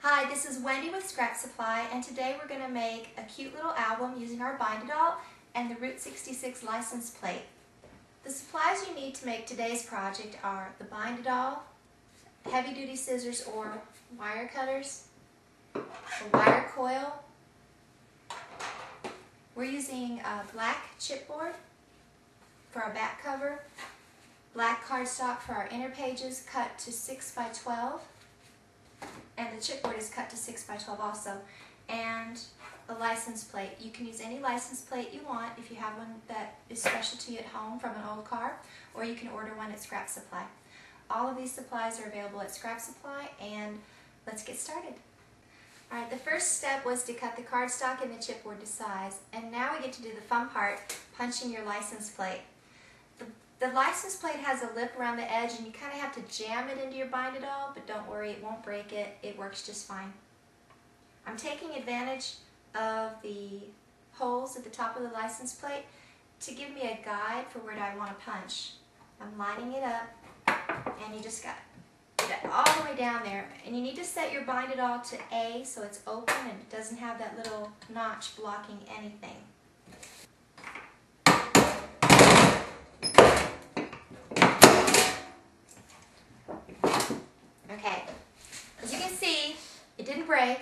Hi, this is Wendy with Scrapsupply, and today we're going to make a cute little album using our bind-it-all and the Route 66 license plate. The supplies you need to make today's project are the bind-it-all, heavy-duty scissors or wire cutters, a wire coil. We're using a black chipboard for our back cover, black cardstock for our inner pages cut to 6 by 12. And the chipboard is cut to 6 by 12 also, and a license plate. You can use any license plate you want if you have one that is special to you at home from an old car, or you can order one at Scrapsupply. All of these supplies are available at Scrapsupply, and let's get started. Alright, the first step was to cut the cardstock and the chipboard to size, and now we get to do the fun part, punching your license plate. The license plate has a lip around the edge and you kind of have to jam it into your bind-it-all, but don't worry, it won't break it. It works just fine. I'm taking advantage of the holes at the top of the license plate to give me a guide for where I want to punch. I'm lining it up, and you just got to get it all the way down there. And you need to set your bind-it-all to A so it's open and it doesn't have that little notch blocking anything. Okay, as you can see, it didn't break,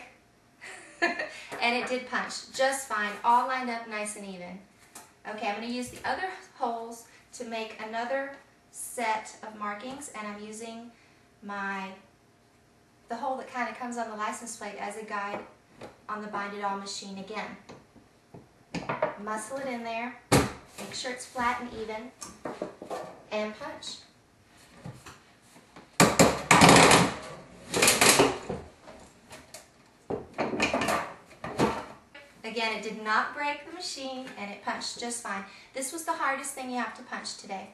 and it did punch just fine, all lined up nice and even. Okay, I'm going to use the other holes to make another set of markings, and I'm using the hole that kind of comes on the license plate as a guide on the bind-it-all machine again. Muscle it in there, make sure it's flat and even, and punch. Again, it did not break the machine and it punched just fine. This was the hardest thing you have to punch today.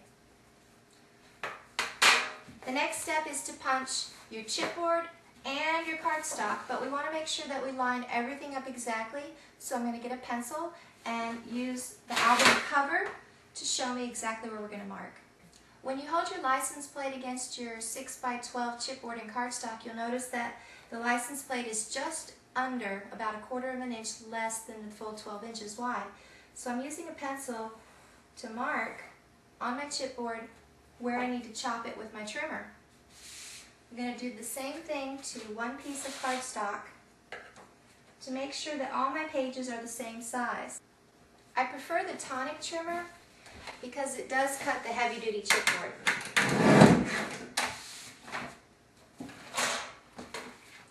The next step is to punch your chipboard and your cardstock, but we want to make sure that we line everything up exactly. So I'm going to get a pencil and use the album cover to show me exactly where we're going to mark. When you hold your license plate against your 6 by 12 chipboard and cardstock, you'll notice that the license plate is just under about 1/4 of an inch less than the full 12 inches wide. So I'm using a pencil to mark on my chipboard where I need to chop it with my trimmer. I'm going to do the same thing to one piece of cardstock to make sure that all my pages are the same size. I prefer the tonic trimmer because it does cut the heavy-duty chipboard.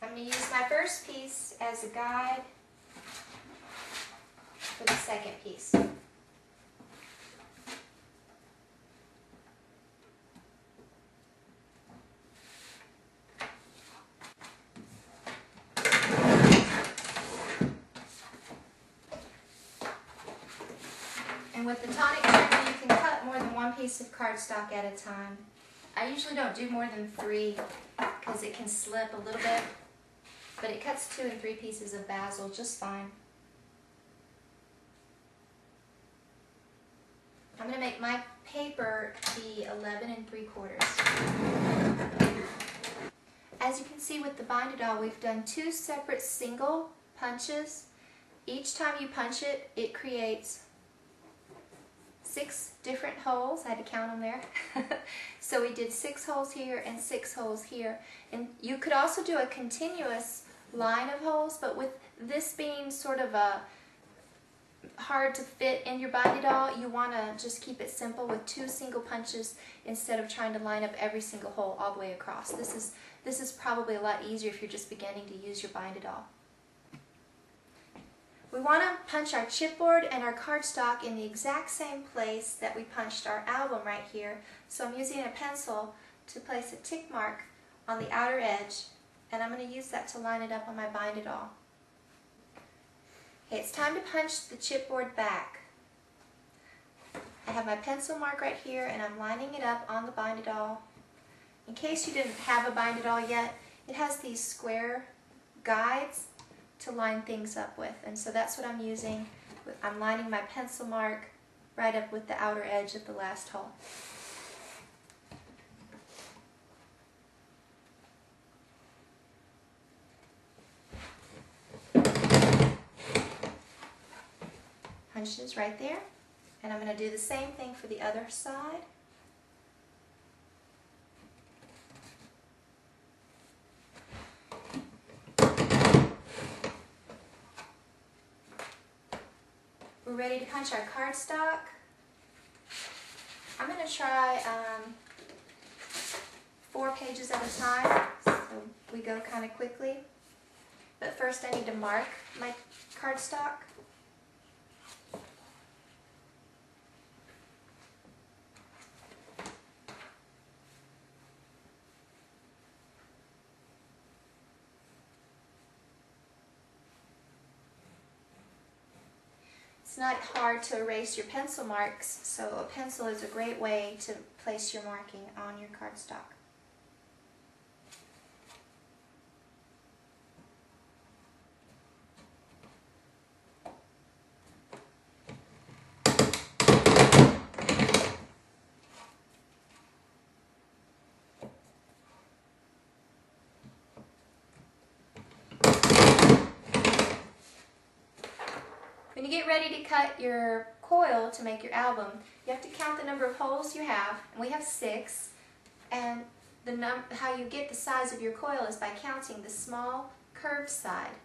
I'm going to use my first piece as a guide for the second piece. And with the tonic trimmer, you can cut more than one piece of cardstock at a time. I usually don't do more than 3 because it can slip a little bit. But it cuts 2 and 3 pieces of basil just fine. I'm going to make my paper be 11 3/4. As you can see with the bind-it-all, we've done 2 separate single punches. Each time you punch it, it creates 6 different holes. I had to count them there. So we did 6 holes here and 6 holes here. And you could also do a continuous line of holes, but with this being sort of hard to fit in your bind-it-all, you want to just keep it simple with 2 single punches instead of trying to line up every single hole all the way across. This is probably a lot easier if you're just beginning to use your bind-it-all. We want to punch our chipboard and our cardstock in the exact same place that we punched our album right here. So I'm using a pencil to place a tick mark on the outer edge, and I'm going to use that to line it up on my bind-it-all. Okay, it's time to punch the chipboard back. I have my pencil mark right here, and I'm lining it up on the bind-it-all. In case you didn't have a bind-it-all yet, it has these square guides to line things up with, and so that's what I'm using. I'm lining my pencil mark right up with the outer edge of the last hole. inches right there. And I'm going to do the same thing for the other side. We're ready to punch our cardstock. I'm going to try 4 pages at a time, so we go kind of quickly. But first I need to mark my cardstock. It's not hard to erase your pencil marks, so a pencil is a great way to place your marking on your cardstock. When you get ready to cut your coil to make your album, you have to count the number of holes you have, and we have 6, and how you get the size of your coil is by counting the small curved side.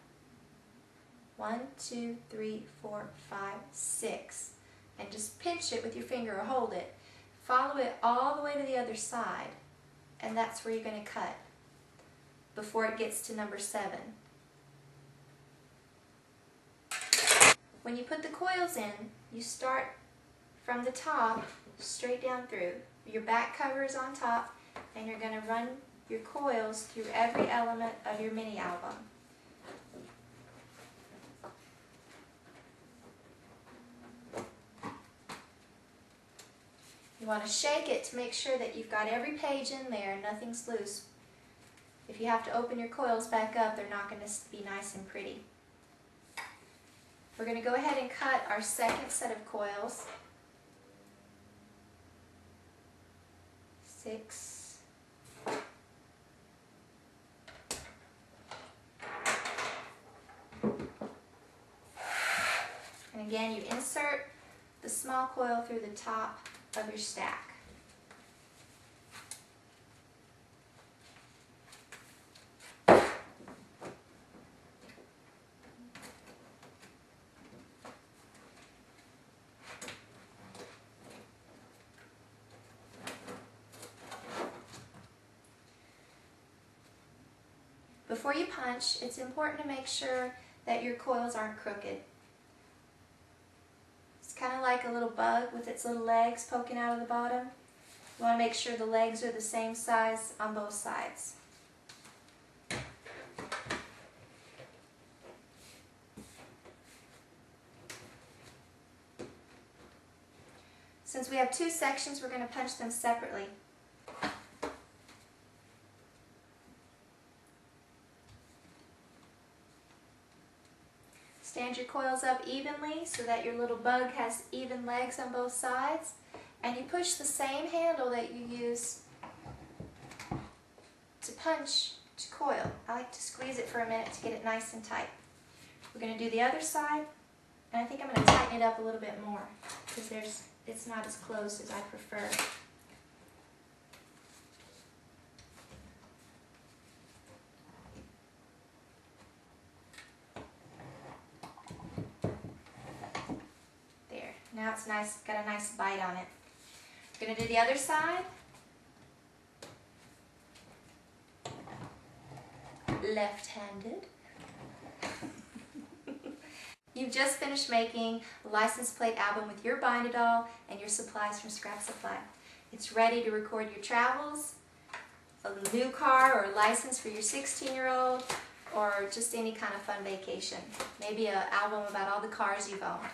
1, 2, 3, 4, 5, 6, and just pinch it with your finger or hold it. Follow it all the way to the other side, and that's where you're going to cut before it gets to number 7. When you put the coils in, you start from the top straight down through. Your back cover is on top, and you're going to run your coils through every element of your mini album. You want to shake it to make sure that you've got every page in there and nothing's loose. If you have to open your coils back up, they're not going to be nice and pretty. We're going to go ahead and cut our second set of coils. 6. And again, you insert the small coil through the top of your stack. Before you punch, it's important to make sure that your coils aren't crooked. It's kind of like a little bug with its little legs poking out of the bottom. You want to make sure the legs are the same size on both sides. Since we have 2 sections, we're going to punch them separately. Stand your coils up evenly so that your little bug has even legs on both sides, and you push the same handle that you use to punch to coil. I like to squeeze it for a minute to get it nice and tight. We're going to do the other side, and I think I'm going to tighten it up a little bit more because it's not as close as I prefer. Now it's nice, got a nice bite on it. We're going to do the other side. Left-handed. You've just finished making a license plate album with your bind-it-all and your supplies from Scrapsupply. It's ready to record your travels, a new car or a license for your 16-year-old, or just any kind of fun vacation. Maybe an album about all the cars you've owned.